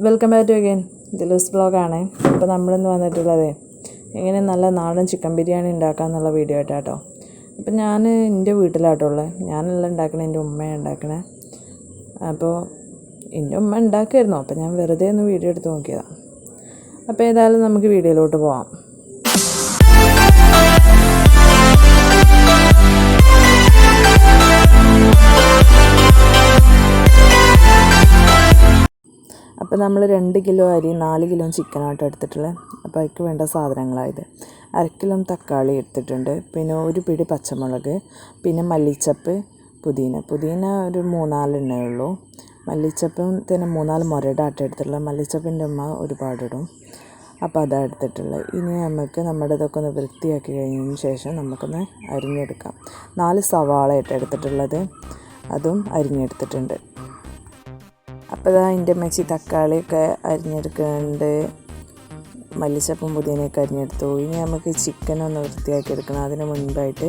Welcome back to again ദിലൂസ് വ്ളോഗാണ്. അപ്പോൾ നമ്മളിന്ന് വന്നിട്ടുള്ളത് എങ്ങനെ നല്ല നാടൻ ചിക്കൻ ബിരിയാണി ഉണ്ടാക്കാമെന്നുള്ള വീഡിയോ ആയിട്ടാട്ടോ. അപ്പോൾ ഞാൻ എൻ്റെ വീട്ടിലാട്ടുള്ളത്, ഞാനല്ല ഉണ്ടാക്കണേ, എൻ്റെ ഉമ്മയാണ് ഉണ്ടാക്കണേ. അപ്പോൾ എൻ്റെ ഉമ്മ ഉണ്ടാക്കുമായിരുന്നു, അപ്പോൾ ഞാൻ വെറുതെ ഒന്ന് വീഡിയോ എടുത്ത് നോക്കിയതാണ്. അപ്പോൾ ഏതായാലും നമുക്ക് വീഡിയോയിലോട്ട് പോവാം. അപ്പോൾ നമ്മൾ 2 കിലോ അരി 4 കിലോ ചിക്കനായിട്ട് എടുത്തിട്ടുള്ളത്. അപ്പോൾ അതിക്ക് വേണ്ട സാധനങ്ങളായത് 1/2 കിലോ തക്കാളി എടുത്തിട്ടുണ്ട്, പിന്നെ ഒരു പിടി പച്ചമുളക്, പിന്നെ മല്ലിച്ചപ്പ്, പുതിന ഒരു 3-4 എണ്ണേ ഉള്ളൂ. മല്ലിച്ചപ്പും തന്നെ 3-4 മുരയുടെ ആട്ട എടുത്തിട്ടുള്ളത്. മല്ലിച്ചപ്പിൻ്റെ ഉമ്മ ഒരുപാടിടും, അപ്പോൾ അതാണ് എടുത്തിട്ടുള്ളത്. ഇനി നമുക്ക് നമ്മുടെ ഇതൊക്കെ ഒന്ന് വൃത്തിയാക്കി കഴിഞ്ഞതിന് ശേഷം നമുക്കൊന്ന് അരിഞ്ഞെടുക്കാം. 4 സവാളയായിട്ട് എടുത്തിട്ടുള്ളത്, അതും അരിഞ്ഞെടുത്തിട്ടുണ്ട്. അപ്പോൾ ഇതാ എൻ്റെ അമ്മച്ചി തക്കാളിയൊക്കെ അരിഞ്ഞെടുക്കുന്നുണ്ട്, മല്ലിച്ചപ്പും പുതിനയൊക്കെ അരിഞ്ഞെടുത്തു. ഇനി നമുക്ക് ചിക്കനൊന്ന് വൃത്തിയാക്കി എടുക്കണം. അതിന് മുൻപായിട്ട്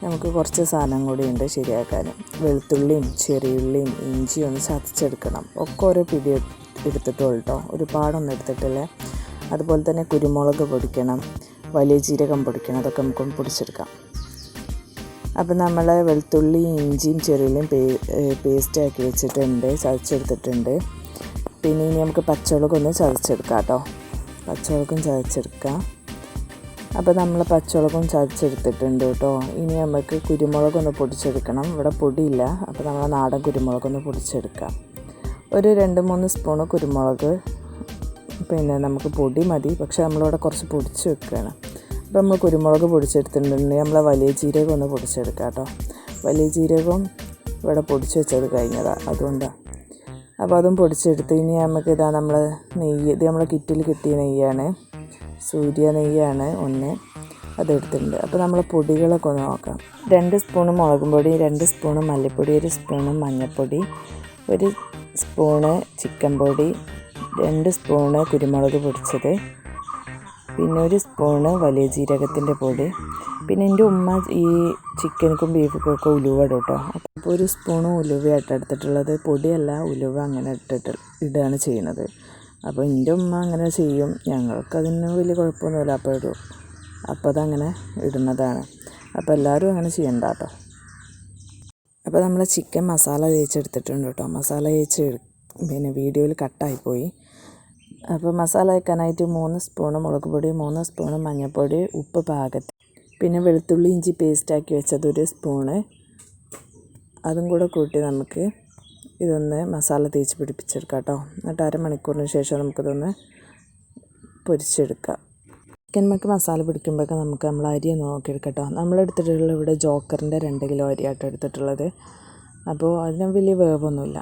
നമുക്ക് കുറച്ച് സാധനം കൂടിയുണ്ട് ശരിയാക്കാൻ. വെളുത്തുള്ളിയും ചെറിയുള്ളിയും ഇഞ്ചിയും ഒന്ന് ചതച്ചെടുക്കണം. ഒക്കെ ഓരോ പിടി എടുത്തിട്ടുള്ളൂ കേട്ടോ, ഒരുപാടൊന്നും എടുത്തിട്ടില്ല. അതുപോലെ തന്നെ കുരുമുളക് പൊടിക്കണം, വലിയ ജീരകം പൊടിക്കണം, അതൊക്കെ നമുക്കൊന്ന് പൊടിച്ചെടുക്കാം. അപ്പോൾ നമ്മൾ വെളുത്തുള്ളി ഇഞ്ചിയും ചെറിയുള്ളിയും പേസ്റ്റാക്കി വെച്ചിട്ടുണ്ട്, ചതച്ചെടുത്തിട്ടുണ്ട്. പിന്നെ ഇനി നമുക്ക് പച്ചമുളകൊന്ന് ചതച്ചെടുക്കാം കേട്ടോ, പച്ചമുളകും ചതച്ചെടുക്കാം. അപ്പോൾ നമ്മൾ പച്ചമുളകും ചതച്ചെടുത്തിട്ടുണ്ട് കേട്ടോ. ഇനി നമുക്ക് കുരുമുളകൊന്ന് പൊടിച്ചെടുക്കണം. ഇവിടെ പൊടിയില്ല, അപ്പോൾ നമ്മൾ നാടൻ കുരുമുളകൊന്ന് പൊടിച്ചെടുക്കാം. ഒരു 2-3 സ്പൂണ് കുരുമുളക്, പിന്നെ നമുക്ക് പൊടി മതി, പക്ഷേ നമ്മളിവിടെ കുറച്ച് പൊടിച്ച് വെക്കുകയാണ്. അപ്പോൾ നമ്മൾ കുരുമുളക് പൊടിച്ചെടുത്തിട്ടുണ്ടെങ്കിൽ നമ്മൾ വലിയ ജീരകം ഒന്ന് പൊടിച്ചെടുക്കാം കേട്ടോ. വലിയ ജീരകം ഇവിടെ പൊടിച്ച് വെച്ചത് കഴിഞ്ഞതാണ്, അതുകൊണ്ടാണ്. അപ്പോൾ അതും പൊടിച്ചെടുത്ത് ഇനി നമുക്ക് ഇതാ നമ്മൾ നെയ്യ്, ഇത് നമ്മളെ കിറ്റിൽ കിട്ടിയ നെയ്യാണ്, സൂര്യ നെയ്യാണ് ഒന്ന്, അതെടുത്തിട്ടുണ്ട്. അപ്പോൾ നമ്മൾ പൊടികളൊക്കെ ഒന്ന് നോക്കാം. 2 സ്പൂണ് മുളകും പൊടി, 2 സ്പൂണ് മല്ലിപ്പൊടി, 1 സ്പൂണ് മഞ്ഞൾപ്പൊടി, 1 സ്പൂണ് ചിക്കൻ പൊടി, 2 സ്പൂണ് കുരുമുളക് പൊടിച്ചത്, പിന്നെ 1 സ്പൂണ് വലിയ ജീരകത്തിൻ്റെ പൊടി. പിന്നെ എൻ്റെ ഉമ്മ ഈ ചിക്കനും ബീഫും ഒക്കെ ഉലുവ ഇടും കേട്ടോ. അപ്പോൾ 1 സ്പൂണ് ഉലുവയായിട്ട് എടുത്തിട്ടുള്ളത്, പൊടിയല്ല ഉലുവ, അങ്ങനെ ഇടുകയാണ് ചെയ്യുന്നത്. അപ്പോൾ എൻ്റെ ഉമ്മ അങ്ങനെ ചെയ്യും, ഞങ്ങൾക്കതിന് വലിയ കുഴപ്പമൊന്നുമില്ല, അപ്പോൾ ഇടും. അപ്പോൾ അതങ്ങനെ ഇടുന്നതാണ്. അപ്പോൾ എല്ലാവരും അങ്ങനെ ചെയ്യണ്ട കേട്ടോ. അപ്പോൾ നമ്മൾ ചിക്കൻ മസാല തേച്ചെടുത്തിട്ടുണ്ട് കേട്ടോ. മസാല തേച്ച് പിന്നെ വീഡിയോയിൽ കട്ടായിപ്പോയി. അപ്പോൾ മസാല വയ്ക്കാനായിട്ട് 3 സ്പൂണ് മുളക് പൊടി, 3 സ്പൂണ് മഞ്ഞൾപ്പൊടി, ഉപ്പ് പാകത്തിന്, പിന്നെ വെളുത്തുള്ളി ഇഞ്ചി പേസ്റ്റാക്കി വെച്ചത് 1 സ്പൂണ്, അതും കൂടെ കൂട്ടി നമുക്ക് ഇതൊന്ന് മസാല തേച്ച് പിടിപ്പിച്ചെടുക്കാം കേട്ടോ. എന്നിട്ട് 1/2 മണിക്കൂറിന് ശേഷം നമുക്കിതൊന്ന് പൊരിച്ചെടുക്കാം. ചിക്കൻ മക്ക് മസാല പിടിക്കുമ്പോഴൊക്കെ നമുക്ക് നമ്മൾ അരി ഒന്ന് നോക്കിയെടുക്കാം കേട്ടോ. നമ്മളെടുത്തിട്ടുള്ള ഇവിടെ ജോക്കറിൻ്റെ 2 കിലോ അരിയായിട്ട് എടുത്തിട്ടുള്ളത്. അപ്പോൾ അതിന് വലിയ വേവൊന്നുമില്ല.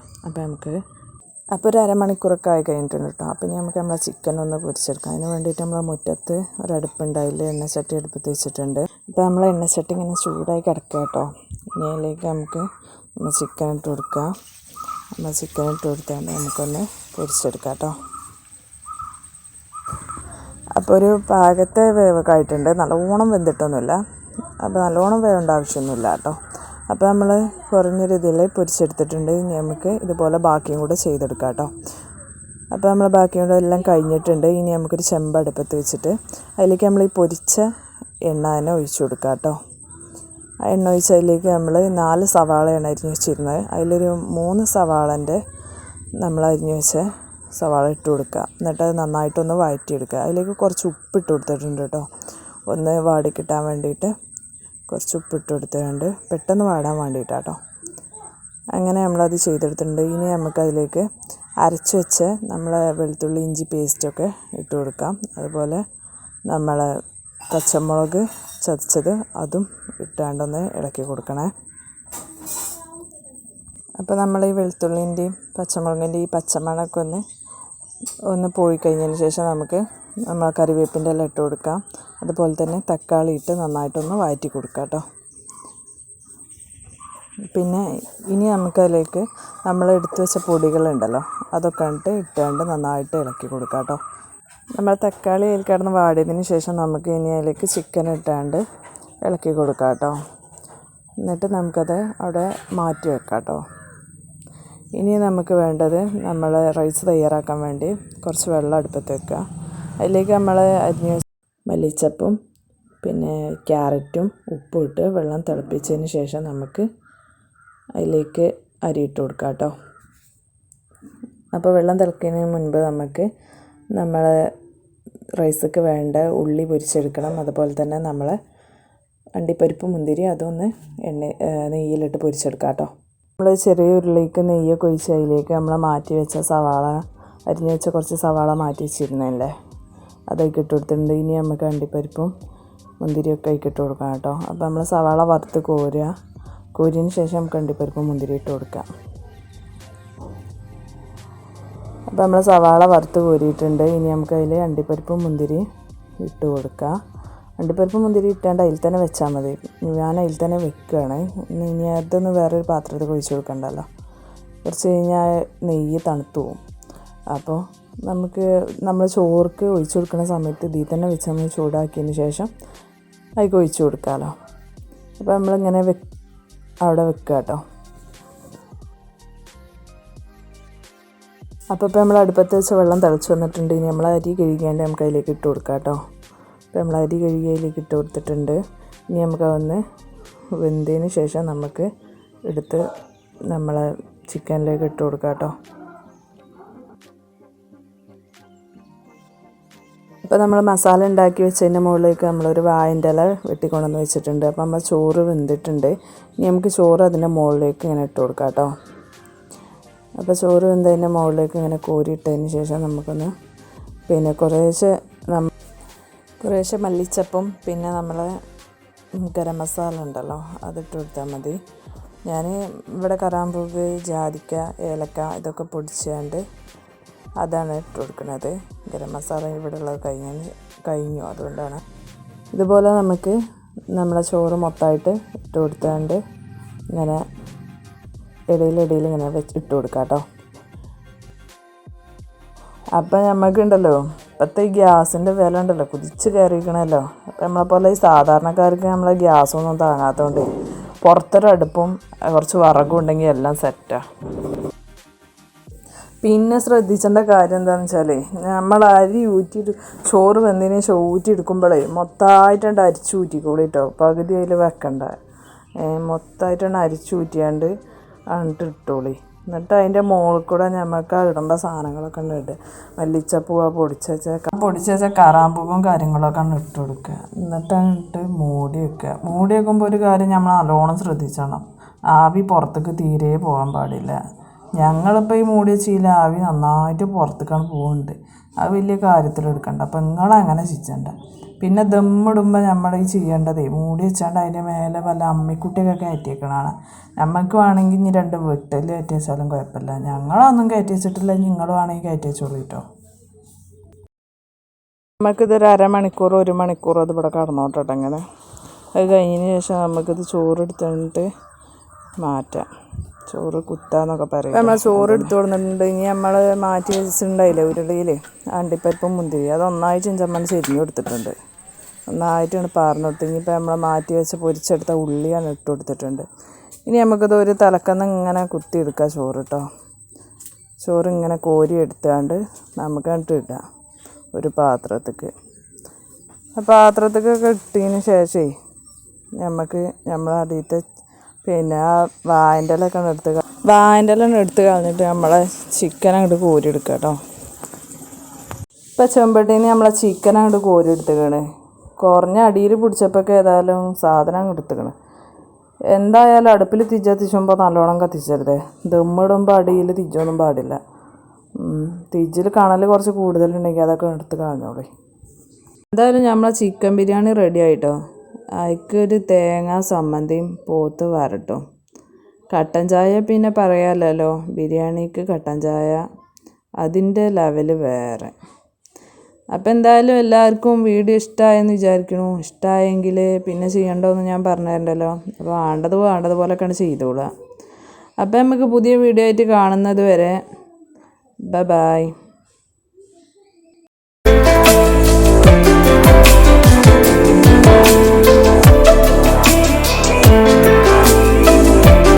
അപ്പോൾ ഒരു 1/2 മണിക്കൂറൊക്കെ ആയി കഴിഞ്ഞിട്ടുണ്ട് കേട്ടോ. അപ്പോൾ ഇനി നമുക്ക് നമ്മളെ ചിക്കൻ ഒന്ന് പൊരിച്ചെടുക്കാം. അതിന് വേണ്ടിയിട്ട് നമ്മൾ മുറ്റത്ത് ഒരടുപ്പുണ്ട്, അതിൽ എണ്ണച്ചട്ടി അടുപ്പത്ത് വെച്ചിട്ടുണ്ട്. അപ്പോൾ നമ്മൾ എണ്ണച്ചട്ടി ഇങ്ങനെ ചൂടായി കിടക്കുക കേട്ടോ. ഇനി അതിലേക്ക് നമുക്ക് ചിക്കൻ ഇട്ട് കൊടുക്കാം. നമ്മൾ ചിക്കൻ ഇട്ട് കൊടുത്താൽ നമുക്കൊന്ന് പൊരിച്ചെടുക്കാം കേട്ടോ. അപ്പോൾ ഒരു പാകത്തെ വേവൊക്കെ ആയിട്ടുണ്ട്, നല്ലോണം വെന്തിട്ടൊന്നുമില്ല. അപ്പോൾ നല്ലോണം വേവേണ്ട ആവശ്യമൊന്നുമില്ല കേട്ടോ. അപ്പോൾ നമ്മൾ കുറഞ്ഞൊരു ഇതിൽ പൊരിച്ചെടുത്തിട്ടുണ്ട്. ഇനി നമുക്ക് ഇതുപോലെ ബാക്കിയും കൂടെ ചെയ്തെടുക്കാം കേട്ടോ. അപ്പോൾ നമ്മൾ ബാക്കിയും കൂടെ എല്ലാം കഴിഞ്ഞിട്ടുണ്ട്. ഇനി നമുക്കൊരു ചെമ്പ് അടുപ്പത്ത് വെച്ചിട്ട് അതിലേക്ക് നമ്മൾ ഈ പൊരിച്ച എണ്ണ തന്നെ ഒഴിച്ചു കൊടുക്കാം കേട്ടോ. ആ എണ്ണ ഒഴിച്ച് അതിലേക്ക് നമ്മൾ 4 സവാളയാണ് അരിഞ്ഞ് വെച്ചിരുന്നത്. അതിലൊരു 3 സവാളൻ്റെ നമ്മൾ അരിഞ്ഞ് വെച്ച സവാള ഇട്ട് കൊടുക്കുക. എന്നിട്ട് അത് നന്നായിട്ടൊന്ന് വഴറ്റിയെടുക്കുക. അതിലേക്ക് കുറച്ച് ഉപ്പിട്ട് കൊടുത്തിട്ടുണ്ട് കേട്ടോ, ഒന്ന് വാടി കിട്ടാൻ വേണ്ടിയിട്ട് കുറച്ച് ഉപ്പിട്ട് കൊടുത്തുകൊണ്ട് പെട്ടെന്ന് വാടാൻ വേണ്ടിയിട്ടാട്ടോ. അങ്ങനെ നമ്മളത് ചെയ്തെടുത്തിട്ടുണ്ട്. ഇനി നമുക്കതിലേക്ക് അരച്ച് വെച്ച് നമ്മൾ വെളുത്തുള്ളി ഇഞ്ചി പേസ്റ്റൊക്കെ ഇട്ട് കൊടുക്കാം. അതുപോലെ നമ്മൾ പച്ചമുളക് ചതച്ചത് അതും ഇട്ടാണ്ടൊന്ന് ഇളക്കി കൊടുക്കണേ. അപ്പോൾ നമ്മൾ ഈ വെളുത്തുള്ളിൻ്റെയും പച്ചമുളകിൻ്റെ ഈ പച്ചമണമൊക്കെ ഒന്ന് പോയി കഴിഞ്ഞതിന് ശേഷം നമുക്ക് നമ്മൾ കറിവേപ്പിൻ്റെ എല്ലാം ഇട്ട് കൊടുക്കാം. അതുപോലെ തന്നെ തക്കാളി ഇട്ട് നന്നായിട്ടൊന്ന് വഴറ്റി കൊടുക്കാം കേട്ടോ. പിന്നെ ഇനി നമുക്കതിലേക്ക് നമ്മൾ എടുത്തു വെച്ച പൊടികളുണ്ടല്ലോ, അതൊക്കെ ഇട്ടുകൊണ്ട് നന്നായിട്ട് ഇളക്കി കൊടുക്കാം കേട്ടോ. നമ്മൾ തക്കാളി അതിൽ കിടന്ന് വാടിയതിന് ശേഷം നമുക്ക് ഇനി അതിലേക്ക് ചിക്കൻ ഇട്ടാണ്ട് ഇളക്കി കൊടുക്കാം കേട്ടോ. എന്നിട്ട് നമുക്കത് അവിടെ മാറ്റി വെക്കാം കേട്ടോ. ഇനി നമുക്ക് വേണ്ടത് നമ്മൾ റൈസ് തയ്യാറാക്കാൻ വേണ്ടി കുറച്ച് വെള്ളം അടുപ്പത്ത് വെക്കുക. അതിലേക്ക് നമ്മൾ അരിഞ്ഞ് മല്ലിച്ചപ്പും പിന്നെ ക്യാരറ്റും ഉപ്പും ഇട്ട് വെള്ളം തിളപ്പിച്ചതിന് ശേഷം നമുക്ക് അതിലേക്ക് അരി ഇട്ട് കൊടുക്കാം കേട്ടോ. അപ്പോൾ വെള്ളം തിളക്കുന്നതിന് മുൻപ് നമുക്ക് നമ്മൾ റൈസൊക്കെ വേണ്ട ഉള്ളി പൊരിച്ചെടുക്കണം. അതുപോലെ തന്നെ നമ്മൾ അണ്ടിപ്പരിപ്പ് മുന്തിരി അതൊന്ന് നെയ്യിലിട്ട് പൊരിച്ചെടുക്കാം കേട്ടോ. നമ്മൾ ചെറിയ ഉരുളിക്ക് നെയ്യൊക്കെ ഒഴിച്ച് അതിലേക്ക് നമ്മൾ മാറ്റി വെച്ച സവാള അരിഞ്ഞ് വെച്ച കുറച്ച് സവാള മാറ്റി വെച്ചിരുന്നല്ലേ അതൊക്കെ ഇട്ട് കൊടുത്തിട്ടുണ്ട്. ഇനി നമുക്ക് അണ്ടിപ്പരിപ്പും മുന്തിരിയൊക്കെ അതിൽ ഇട്ട് കൊടുക്കാം കേട്ടോ. അപ്പോൾ നമ്മൾ സവാള വറുത്ത് കോരിയതിന് ശേഷം നമുക്ക് അണ്ടിപ്പരിപ്പും മുന്തിരി ഇട്ട് കൊടുക്കാം. അപ്പോൾ നമ്മൾ സവാള വറുത്ത് കോരിയിട്ടുണ്ട്. ഇനി നമുക്ക് അതിൽ അണ്ടിപ്പരിപ്പും മുന്തിരി ഇട്ട് കൊടുക്കാം. അണ്ടിപ്പരിപ്പ് മുന്തിരി ഇട്ടാണ്ട് അതിൽ തന്നെ വെച്ചാൽ മതി. ഞാൻ അതിൽ തന്നെ വെക്കുകയാണ്. ഇനി അതൊന്ന് വേറൊരു പാത്രത്തിൽ ഒഴിച്ച് കൊടുക്കണ്ടല്ലോ. കുറച്ച് കഴിഞ്ഞാൽ നെയ്യ് തണുത്ത് പോവും. അപ്പോൾ നമ്മൾ ചോർക്ക് ഒഴിച്ച് കൊടുക്കുന്ന സമയത്ത് ഇതിൽ തന്നെ വെച്ച് നമ്മൾ ചൂടാക്കിയതിന് ശേഷം അതിലേക്ക് ഒഴിച്ച് കൊടുക്കാമല്ലോ. അപ്പോൾ നമ്മളിങ്ങനെ അവിടെ വെക്കുക കേട്ടോ. അപ്പോൾ നമ്മൾ അടുപ്പത്ത് വെച്ച് വെള്ളം തിളച്ച് വന്നിട്ടുണ്ട്. ഇനി നമ്മൾ അരി കഴുകിയാണ്ട് നമുക്ക് അതിലേക്ക് ഇട്ട് കൊടുക്കാം കേട്ടോ. അപ്പോൾ നമ്മൾ അരി കഴുകി അതിലേക്ക് ഇട്ട് കൊടുത്തിട്ടുണ്ട്. ഇനി നമുക്ക് അതൊന്ന് വെന്തതിന് ശേഷം നമുക്ക് എടുത്ത് നമ്മൾ ചിക്കനിലേക്ക് ഇട്ട് കൊടുക്കാം കേട്ടോ. അപ്പോൾ നമ്മൾ മസാല ഉണ്ടാക്കി വെച്ചതിൻ്റെ മുകളിലേക്ക് നമ്മളൊരു വാഴൻ്റെ ഇല വെട്ടിക്കൊണ്ടുവന്ന് വെച്ചിട്ടുണ്ട്. അപ്പോൾ നമ്മൾ ചോറ് വെന്തിട്ടുണ്ട്. ഇനി നമുക്ക് ചോറ് അതിൻ്റെ മുകളിലേക്ക് ഇങ്ങനെ ഇട്ട് കൊടുക്കാം കേട്ടോ. അപ്പോൾ ചോറ് വെന്തതിൻ്റെ മുകളിലേക്ക് ഇങ്ങനെ കോരിയിട്ടതിന് ശേഷം നമുക്കൊന്ന് പിന്നെ കുറേശ്ശെ മല്ലിച്ചപ്പും പിന്നെ നമ്മൾ ഗരം മസാല ഉണ്ടല്ലോ അതിട്ട് കൊടുത്താൽ മതി. ഞാൻ ഇവിടെ കറാമ്പൂവ് ജാതിക്ക ഏലക്ക ഇതൊക്കെ പൊടിച്ചുകൊണ്ട് അതാണ് ഇട്ട് കൊടുക്കുന്നത്. ഗരം മസാല ഇവിടെ ഉള്ളത് കഴിഞ്ഞു അതുകൊണ്ടാണ്. ഇതുപോലെ നമുക്ക് നമ്മളെ ചോറ് മൊത്തമായിട്ട് ഇട്ട് കൊടുത്താണ്ട് ഇങ്ങനെ ഇടയിൽ ഇങ്ങനെ ഇട്ട് കൊടുക്കാം കേട്ടോ. അപ്പം നമുക്കുണ്ടല്ലോ ഇപ്പോഴത്തെ ഈ ഗ്യാസിൻ്റെ വില ഉണ്ടല്ലോ കുതിച്ച് കയറിയിരിക്കണമല്ലോ. അപ്പം നമ്മളെപ്പോലെ ഈ സാധാരണക്കാർക്ക് നമ്മളെ ഗ്യാസൊന്നും താങ്ങാത്തതുകൊണ്ട് പുറത്തൊരു അടുപ്പും കുറച്ച് വിറകും ഉണ്ടെങ്കിൽ എല്ലാം സെറ്റാണ്. പിന്നെ ശ്രദ്ധിക്കേണ്ട കാര്യം എന്താണെന്ന് വെച്ചാൽ നമ്മൾ അരി ചോറ് വെന്തതിന് ശേഷം ഊറ്റിയെടുക്കുമ്പോഴേ മൊത്തമായിട്ടുണ്ട് അരിച്ച് ഊറ്റിക്കൂടി കേട്ടോ. പകുതി അതിൽ വെക്കണ്ട, മൊത്തമായിട്ടാണ് അരിച്ച് ഊറ്റിയാണ്ട് എന്നിട്ട് ഇട്ടോളി. എന്നിട്ട് അതിൻ്റെ മുകളിൽ കൂടെ നമുക്ക് ഇടേണ്ട സാധനങ്ങളൊക്കെ ഉണ്ട്. മല്ലിച്ചപ്പൂവ പൊടിച്ച കറാമ്പൂവും കാര്യങ്ങളൊക്കെ ഇട്ട് കൊടുക്കുക. എന്നിട്ട് മൂടി വെക്കുക. മൂടി വെക്കുമ്പോൾ ഒരു കാര്യം നമ്മൾ നല്ലോണം ശ്രദ്ധിച്ചണം, ആവി പുറത്തേക്ക് തീരെ പോകാൻ പാടില്ല. ഞങ്ങളിപ്പോൾ ഈ മൂടി വെച്ചില്ല ആവി നന്നായിട്ട് പുറത്തേക്കാണ് പോകുന്നുണ്ട്. അത് വലിയ കാര്യത്തിലെടുക്കണ്ട. അപ്പോൾ നിങ്ങളങ്ങനെ ചെയ്യണ്ട. പിന്നെ ദമ്മിടുമ്പോൾ നമ്മൾ ഈ ചെയ്യേണ്ടതേ മൂടി വെച്ചാണ്ട് അതിൻ്റെ മേലെ വല്ല അമ്മിക്കുട്ടിയൊക്കെ കയറ്റി വെക്കണതാണ്. നമുക്ക് വേണമെങ്കിൽ ഇനി 2 വെട്ടൽ കയറ്റി വെച്ചാലും കുഴപ്പമില്ല. ഞങ്ങളൊന്നും കയറ്റി വെച്ചിട്ടില്ല, നിങ്ങൾ വേണമെങ്കിൽ കയറ്റി വെച്ചോളൂ കേട്ടോ. നമുക്കിതൊരു അരമണിക്കൂർ 1 മണിക്കൂർ അത് ഇവിടെ കടന്നോട്ടെ അങ്ങനെ. അത് കഴിഞ്ഞതിന് ശേഷം നമുക്കിത് ചോറെടുത്തിട്ട് മാറ്റാം. ചോറ് കുത്താന്നൊക്കെ പറയും. നമ്മൾ ചോറ് എടുത്തു കൊടുത്തിട്ടുണ്ട്. ഇനി നമ്മൾ മാറ്റി വെച്ചിട്ടുണ്ടായില്ലേ ഉരുളിയിൽ അണ്ടിപ്പരിപ്പും മുന്തിരി അത് ഒന്നായിട്ട് ചെഞ്ചമ്മൻ ചെരിഞ്ഞ് കൊടുത്തിട്ടുണ്ട്. ഒന്നായിട്ടാണ് പാർന്ന് കൊടുത്ത്. ഇനിയിപ്പോൾ നമ്മൾ മാറ്റി വെച്ച് പൊരിച്ചെടുത്ത ഉള്ളിയാണ് ഇട്ട് കൊടുത്തിട്ടുണ്ട്. ഇനി നമുക്കിത് ഒരു തലക്കന്ന് ഇങ്ങനെ കുത്തിയെടുക്കാം ചോറ് കേട്ടോ. ചോറ് ഇങ്ങനെ കോരി എടുത്താണ്ട് നമുക്ക് കണ്ടിട്ട് ഇടാം ഒരു പാത്രത്തേക്ക്. ആ പാത്രത്തേക്കൊക്കെ ഇട്ടതിന് ശേഷമേ നമ്മൾ അടിയത്തെ പിന്നെ ആ വാഴൻ്റെ ഇല എടുത്ത് കളഞ്ഞിട്ട് നമ്മളെ ചിക്കൻ അങ്ങോട്ട് കോരി എടുക്കുക കേട്ടോ. ഇപ്പം ചെമ്പട്ടീന് നമ്മളെ ചിക്കൻ അങ്ങോട്ട് കോരി എടുത്തുക്കണ്. കുറഞ്ഞ അടിയിൽ പിടിച്ചപ്പോഴൊക്കെ ഏതായാലും സാധനം അങ്ങ് എടുത്തുക്കണ്. എന്തായാലും അടുപ്പിൽ തിച്ചുമ്പോൾ നല്ലോണം കത്തിച്ചരുതേ. ദമ്മിടുമ്പോൾ അടിയിൽ തിച്ചൊന്നും പാടില്ല. തിച്ചിൽ കണൽ കുറച്ച് കൂടുതലുണ്ടെങ്കിൽ അതൊക്കെ എടുത്ത് കളഞ്ഞോളൂ. എന്തായാലും നമ്മളെ ചിക്കൻ ബിരിയാണി റെഡി ആയിട്ടോ. അതിക്കൊരു തേങ്ങ സമ്മന്തിയും പോത്ത് വരട്ടും. കട്ടൻ ചായ പിന്നെ പറയാമല്ലോ, ബിരിയാണിക്ക് കട്ടൻ ചായ അതിൻ്റെ ലെവല് വേറെ. അപ്പോൾ എന്തായാലും എല്ലാവർക്കും വീഡിയോ ഇഷ്ടമായെന്ന് വിചാരിക്കണു. ഇഷ്ടമായെങ്കിൽ പിന്നെ ചെയ്യേണ്ടതെന്ന് ഞാൻ പറഞ്ഞിട്ടുണ്ടല്ലോ. അപ്പോൾ വേണ്ടതുപോലെയൊക്കെയാണ് ചെയ്തോളുക. അപ്പോൾ നമുക്ക് പുതിയ വീഡിയോ ആയിട്ട് കാണുന്നത് വരെ ബൈ.